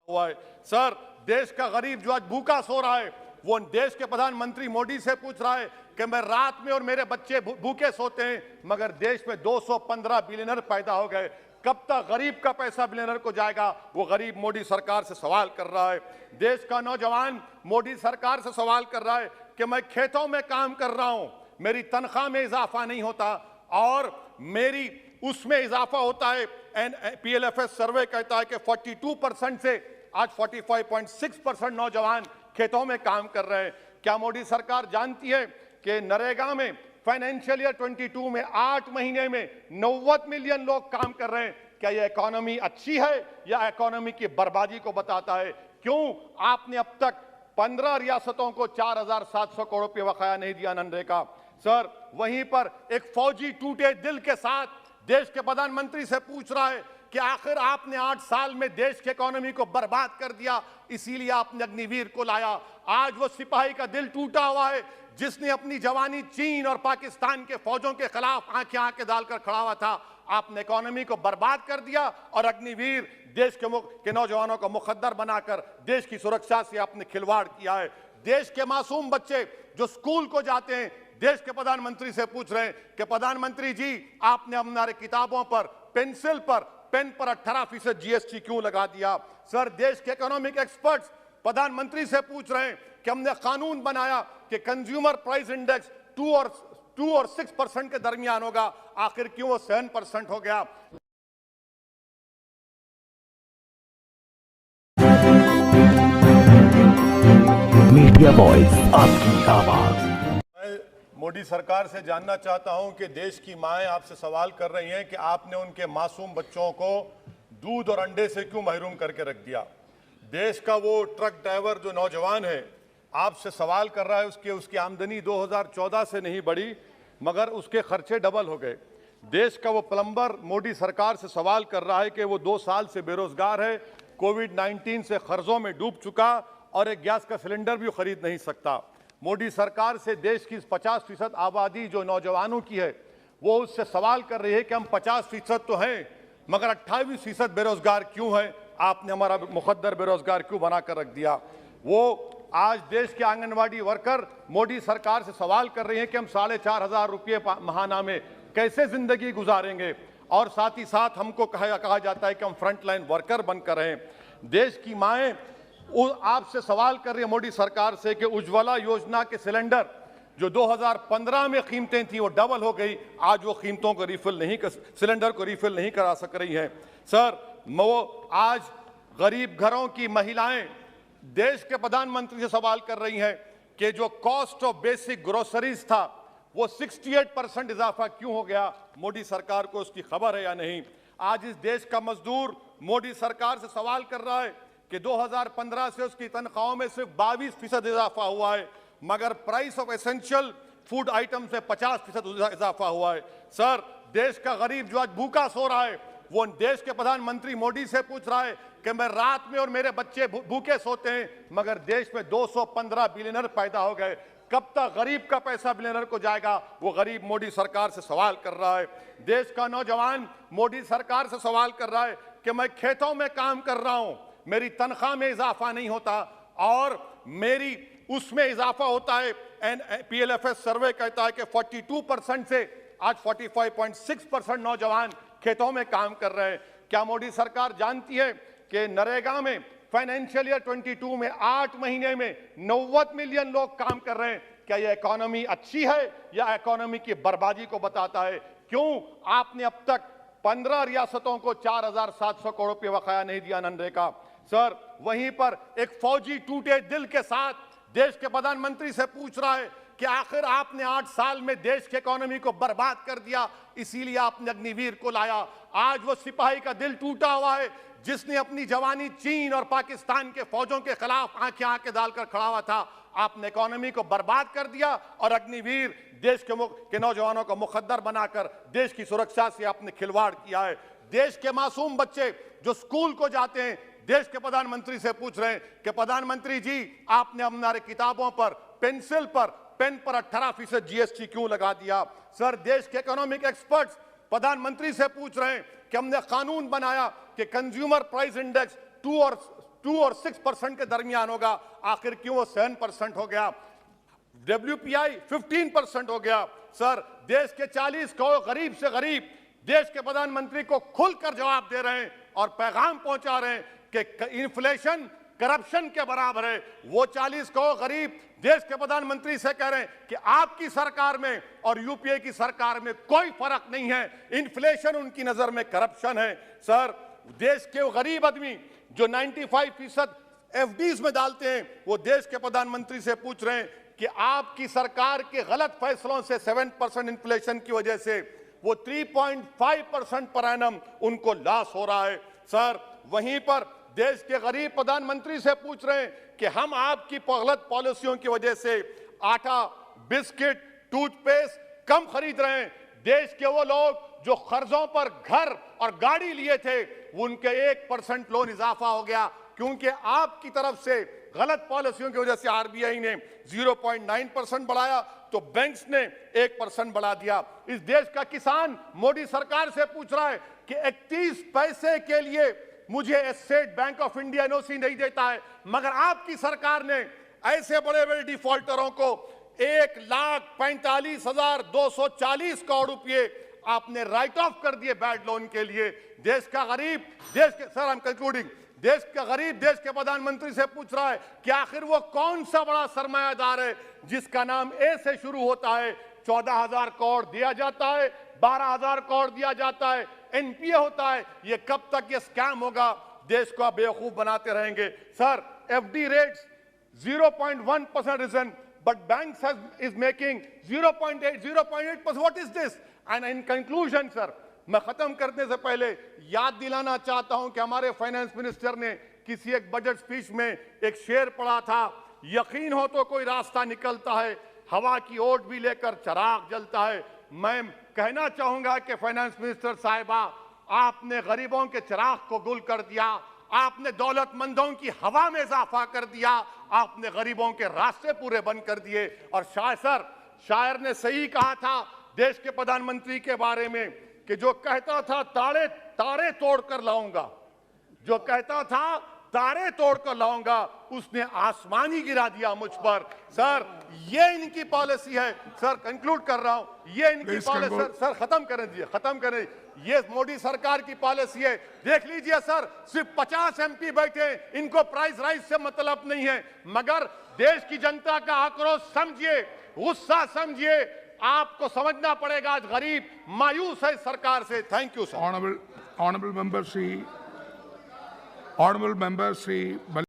हुआ है। सर, देश का गरीब जो आज भूखा सो रहा है, वो देश के प्रधानमंत्री मोदी से पूछ रहा है कि मैं रात में और मेरे बच्चे भूखे सोते हैं, मगर देश में 215 बिलियनर पैदा हो गए। कब तक गरीब का पैसा बिलियनर को जाएगा? वो गरीब मोदी सरकार से सवाल कर रहा है। देश का नौजवान मोदी सरकार से सवाल कर रहा है कि मैं खेतों में काम कर रहा हूं, मेरी तनख्वाह में इजाफा नहीं होता और मेरी उसमें इजाफा होता है। PLFS सर्वे कहता है कि 42% से आज 45.6% नौजवान खेतों में काम कर रहे हैं। क्या मोदी सरकार जानती है कि नरेगा में फाइनेंशियल ईयर 22 में 8 महीने में 90 मिलियन लोग काम कर रहे हैं? क्या यह इकोनॉमी अच्छी है या इकोनॉमी की बर्बादी को बताता है? क्यों आपने अब तक 15 रियासतों को 4,700 करोड़ रुपये बकाया नहीं दिया मनरेगा? सर, वहीं पर एक फौजी टूटे दिल के साथ देश के प्रधानमंत्री से पूछ रहा है कि आखिर आपने 8 साल में देश की इकोनॉमी को बर्बाद कर दिया, इसीलिए आपने अग्निवीर को लाया। आज वो सिपाही का दिल टूटा हुआ है जिसने अपनी जवानी चीन और पाकिस्तान के फौजों के खिलाफ आंखें डालकर खड़ा हुआ था। आपने इकोनॉमी को बर्बाद कर दिया और अग्निवीर देश के नौजवानों को मुखद्दर बनाकर देश की सुरक्षा से आपने खिलवाड़ किया है। देश के मासूम बच्चे जो स्कूल को जाते हैं, देश के प्रधानमंत्री से पूछ रहे हैं कि प्रधानमंत्री जी, आपने हमारे किताबों पर, पेंसिल पर, पेन पर 18% GST क्यों लगा दिया? सर, देश के इकोनॉमिक एक्सपर्ट्स प्रधानमंत्री से पूछ रहे हैं कि हमने कानून बनाया कि कंज्यूमर प्राइस इंडेक्स 2 और 6% के दरमियान होगा, आखिर क्यों वो 7% हो गया? मीडिया वॉइस, आपकी आवाज। मोदी सरकार से जानना चाहता हूं कि देश की माएं आपसे सवाल कर रही हैं कि आपने उनके मासूम बच्चों को दूध और अंडे से क्यों महरूम करके रख दिया? देश का वो ट्रक ड्राइवर जो नौजवान है आपसे सवाल कर रहा है, उसकी आमदनी 2014 से नहीं बढ़ी मगर उसके खर्चे डबल हो गए। देश का वो प्लम्बर मोदी सरकार से सवाल कर रहा है कि वो 2 साल से बेरोजगार है, कोविड-19 से कर्जों में डूब चुका और एक गैस का सिलेंडर भी खरीद नहीं सकता। मोदी सरकार से देश की 50% आबादी जो नौजवानों की है, वो उससे सवाल कर रही है कि हम 50% तो हैं मगर 28% बेरोजगार क्यों हैं? आपने हमारा मुखद्दर बेरोजगार क्यों बनाकर रख दिया? वो आज देश के आंगनवाड़ी वर्कर मोदी सरकार से सवाल कर रहे हैं कि हम 4,500 रुपये महाना में कैसे जिंदगी गुजारेंगे और साथ ही साथ हमको कहा जाता है कि हम फ्रंटलाइन वर्कर बनकर रहें। देश की माएँ आपसे सवाल कर रही है मोदी सरकार से कि उज्ज्वला योजना के सिलेंडर जो 2015 में कीमतें थी वो डबल हो गई, आज वो कीमतों को सिलेंडर को रिफिल नहीं करा सक रही हैं। सर, वो आज गरीब घरों की महिलाएं देश के प्रधानमंत्री से सवाल कर रही हैं कि जो कॉस्ट ऑफ बेसिक ग्रोसरीज था वो 68% इजाफा क्यों हो गया? मोदी सरकार को उसकी खबर है या नहीं? आज इस देश का मजदूर मोदी सरकार से सवाल कर रहा है कि 2015 से उसकी तनख्वाहों में सिर्फ 22% इजाफा हुआ है मगर price of essential food item से 50% इजाफा हुआ है। सर, देश का गरीब जो आज भूखा सो रहा है, वो देश के प्रधानमंत्री मोदी से पूछ रहा है कि मैं रात में और मेरे बच्चे भूखे सोते हैं, मगर देश में 215 बिलियनर पैदा हो गए। कब तक गरीब का पैसा बिलियनर को जाएगा? वो गरीब मोदी सरकार से सवाल कर रहा है। देश का नौजवान मोदी सरकार से सवाल कर रहा है कि मैं खेतों में काम कर रहा हूं, मेरी तनख्वाह में इजाफा नहीं होता और मेरी उसमें इजाफा होता है। PLFS सर्वे कहता है कि 42% से आज 45.6% नौजवान खेतों में काम कर रहे हैं। क्या मोदी सरकार जानती है कि नरेगा में फाइनेंशियल ईयर 22 में 8 महीने में 90 मिलियन लोग काम कर रहे हैं? क्या यह इकोनॉमी अच्छी है या इकोनॉमी की बर्बादी को बताता है? क्यों आपने अब तक 15 रियासतों को 4,700 करोड़ रुपये बकाया नहीं दिया मनरेगा? सर, वहीं पर एक फौजी टूटे दिल के साथ देश के प्रधानमंत्री से पूछ रहा है कि आखिर आपने 8 साल में देश की इकोनॉमी को बर्बाद कर दिया, इसीलिए आपने अग्निवीर को लाया। आज वो सिपाही का दिल टूटा हुआ है जिसने अपनी जवानी चीन और पाकिस्तान के फौजों के खिलाफ आंखें डालकर खड़ा हुआ था। आपने इकोनॉमी को बर्बाद कर दिया और अग्निवीर देश के नौजवानों को मुखद्दर बनाकर देश की सुरक्षा से आपने खिलवाड़ किया है। देश के मासूम बच्चे जो स्कूल को जाते हैं, देश के प्रधानमंत्री से पूछ रहे हैं कि प्रधानमंत्री जी, आपने हमारे किताबों पर, पेंसिल पर, पेन पर 18% GST क्यों लगा दिया? सर, देश के इकोनॉमिक एक्सपर्ट्स प्रधानमंत्री से पूछ रहे हैं कि हमने कानून बनाया कि कंज्यूमर प्राइस इंडेक्स 2 2 और 6% के दरमियान होगा, आखिर क्यों वो 7% हो गया? WPI 15% हो गया। सर, देश के 40 करोड़ गरीब से गरीब देश के प्रधानमंत्री को खुलकर जवाब दे रहे हैं और पैगाम पहुंचा रहे हैं कि इन्फ्लेशन करप्शन के बराबर है। वो 40 करोड़ गरीब देश के प्रधानमंत्री से कह रहे हैं कि आपकी सरकार में और यूपीए की सरकार में कोई फर्क नहीं है, इन्फ्लेशन उनकी नजर में करप्शन है। सर, देश के वो गरीब आदमी जो 95% एफडीज में डालते हैं, वो देश के प्रधानमंत्री से पूछ रहे हैं कि आपकी सरकार के गलत फैसलों से 7% इन्फ्लेशन की वजह से वो 3.5% पर एनम उनको लॉस हो रहा है। सर, वहीं पर देश के गरीब प्रधानमंत्री से पूछ रहे हैं कि हम आपकी गलत पॉलिसियों की वजह से आटा, बिस्किट, टूथपेस्ट कम खरीद रहे हैं। देश के वो लोग जो कर्जों पर घर और गाड़ी लिए थे, उनके 1% लोन इजाफा हो गया, क्योंकि आपकी तरफ से गलत पॉलिसियों की वजह से आरबीआई ने 0.9% बढ़ाया तो बैंक्स ने 1% बढ़ा दिया। इस देश का किसान मोदी सरकार से पूछ रहा है कि 31 पैसे के लिए मुझे state bank of India NOC नहीं देता है, मगर आपकी सरकार ने ऐसे बड़े बड़े डिफॉल्टरों को 1,45,240 करोड़ रुपए आपने राइट ऑफ कर दिए बैड लोन के लिए। देश का गरीब, देश के सर आई एम कंक्लूडिंग, देश का गरीब देश के प्रधानमंत्री से पूछ रहा है कि आखिर वो कौन सा बड़ा सरमायादार है जिसका नाम ए से शुरू होता है, 14,000 करोड़ दिया जाता है, 12,000 करोड़ दिया जाता है, एनपीए होता है। ये कब तक ये स्कैम होगा? देश को बेवकूफ बनाते रहेंगे। Sir, FD rates 0.1% reason, but banks is making 0.8, 0.8%. What is this? And in conclusion, sir, मैं खत्म करने से पहले याद दिलाना चाहता हूं कि हमारे फाइनेंस मिनिस्टर ने किसी एक बजट स्पीच में एक शेर पढ़ा था, यकीन हो तो कोई रास्ता निकलता है, हवा की ओट भी लेकर चिराग जलता है। मैं कहना चाहूंगा कि फाइनेंस मिनिस्टर साहिबा, आपने गरीबों के चिराग को गुल कर दिया, आपने दौलतमंदों की हवा में इजाफा कर दिया, आपने गरीबों के रास्ते पूरे बंद कर दिए। और शायर ने सही कहा था देश के प्रधानमंत्री के बारे में कि जो कहता था तारे तोड़कर लाऊंगा, जो कहता था तारे तोड़कर लाऊंगा, उसने आसमान ही गिरा दिया मुझ पर। सर, ये इनकी पॉलिसी है। सर, कंक्लूड कर रहा हूं, ये इनकी पॉलिसी। सर, खत्म करें। ये मोदी सरकार की पॉलिसी है। देख लीजिए सर, सिर्फ 50 एमपी बैठे, इनको प्राइस राइज से मतलब नहीं है, मगर देश की जनता का आक्रोश समझिए, गुस्सा समझिए। आपको समझना पड़ेगा, आज गरीब मायूस है सरकार से। Thank you sir. Honorable member Sri